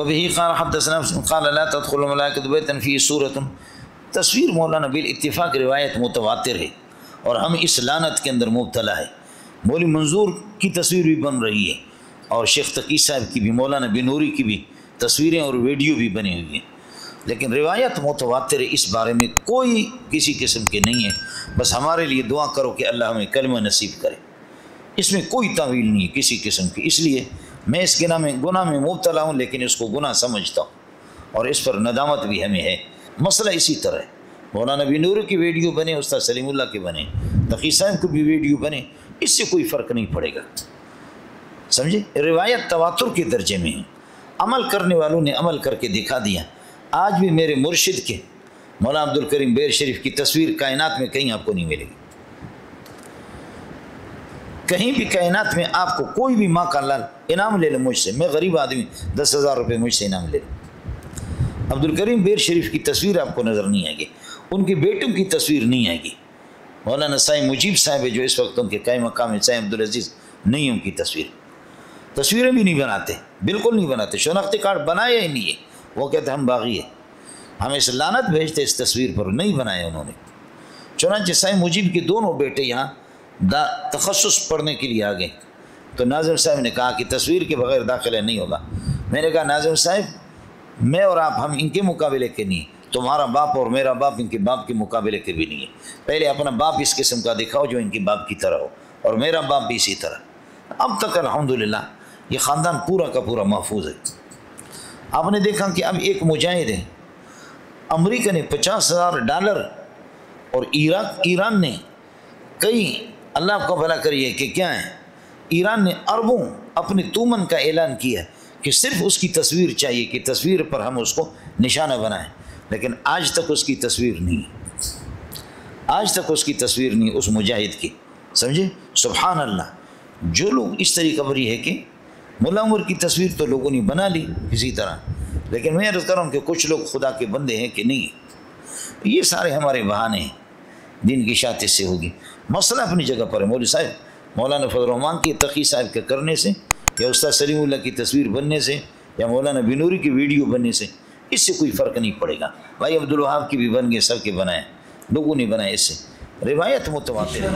وبه قال حدثنا قال لا تدخل الملائکۃ بیتا فیہ صورۃ. تصویر مولانا بالاتفاق روایت متواتر ہے اور ہم اس لعنت کے اندر مبتلا ہے. مولوی منظور کی تصویر بھی بن رہی ہے اور شیخ تقی صاحب کی بھی، مولانا بنوری کی بھی تصویریں اور ویڈیو بھی بنی ہوئی ہیں، لیکن روایت متواتر ہے، اس بارے میں کوئی کسی قسم کے نہیں ہے. بس ہمارے لیے دعا کرو کہ اللہ ہمیں کلمہ نصیب کرے. اس میں کوئی تعویل نہیں ہے کسی قسم کی. اس لیے میں اس گناہ میں مبتلا ہوں، لیکن اس کو گناہ سمجھتا ہوں اور اس پر ندامت بھی ہمیں ہے. مسئلہ اسی طرح ہے. مولانا بنوری کی ویڈیو بنے، استاد سلیم اللہ کے بنے، تقی صاحب کو بھی ویڈیو بنے، اس سے کوئی فرق نہیں پڑے گا. سمجھے؟ روایت تواتر کے درجے میں ہے. عمل کرنے والوں نے عمل کر کے دکھا دیا. آج بھی میرے مرشد کے مولانا عبدالکریم بیر شریف کی تصویر کائنات میں کہیں آپ کو نہیں ملے گی. کہیں بھی کائنات میں آپ کو کوئی بھی ماں کا لال انعام لے لے مجھ سے، میں غریب آدمی، 10,000 روپے مجھ سے انعام لے لے. عبدالکریم بیر شریف کی تصویر آپ کو نظر نہیں آئے گی، ان کی بیٹوں کی تصویر نہیں آئے گی. مولانا سائیں مجیب صاحب ہے جو اس وقت ان کے قائم مقام ہے، سائیں عبدالعزیز، نہیں ان کی تصویریں بھی نہیں بناتے، بالکل نہیں بناتے. شناختی کارڈ بنایا ہی نہیں ہے. وہ کہتے ہم باغی ہیں، ہمیں اس لعنت بھیجتے اس تصویر پر، نہیں بنایا انہوں نے. چنانچہ سائیں مجیب کے دونوں بیٹے یہاں تخصص پڑھنے کے لیے آ گئے تو ناظم صاحب نے کہا کہ تصویر کے بغیر داخلہ نہیں ہوگا. میں نے کہا ناظم صاحب میں اور آپ ہم ان کے مقابلے کے نہیں، تمہارا باپ اور میرا باپ ان کے باپ کے مقابلے کے بھی نہیں ہے. پہلے اپنا باپ اس قسم کا دکھاؤ جو ان کے باپ کی طرح ہو، اور میرا باپ بھی اسی طرح. اب تک الحمدللہ یہ خاندان پورا کا پورا محفوظ ہے. آپ نے دیکھا کہ اب ایک مجاہد ہے، امریکہ نے $50,000 اور ایران نے کئی، اللہ آپ کو بھلا کریے کہ کیا ہے، ایران نے اربوں اپنے تومن کا اعلان کیا کہ صرف اس کی تصویر چاہیے کہ تصویر پر ہم اس کو نشانہ بنائیں. لیکن آج تک اس کی تصویر نہیں، آج تک اس کی تصویر نہیں اس مجاہد کی. سمجھے؟ سبحان اللہ. جو لوگ اس طریقہ پر یہ ہے کہ ملا عمر کی تصویر تو لوگوں نے بنا لی کسی طرح، لیکن میں عرض کر رہا ہوں کہ کچھ لوگ خدا کے بندے ہیں کہ نہیں. یہ سارے ہمارے بہانے ہیں، دین کی اشاعت سے ہوگی. مسئلہ اپنی جگہ پر ہے. مولوی صاحب مولانا فضل الرحمان کی تقی صاحب کے کرنے سے، یا استاد سلیم اللہ کی تصویر بننے سے، یا مولانا بنوری کی ویڈیو بننے سے اس سے کوئی فرق نہیں پڑے گا. بھائی عبدالوہاب کی بھی بن گئے، سب کے بنائے، لوگوں نے بنائے. اس سے روایت متواتر ہے.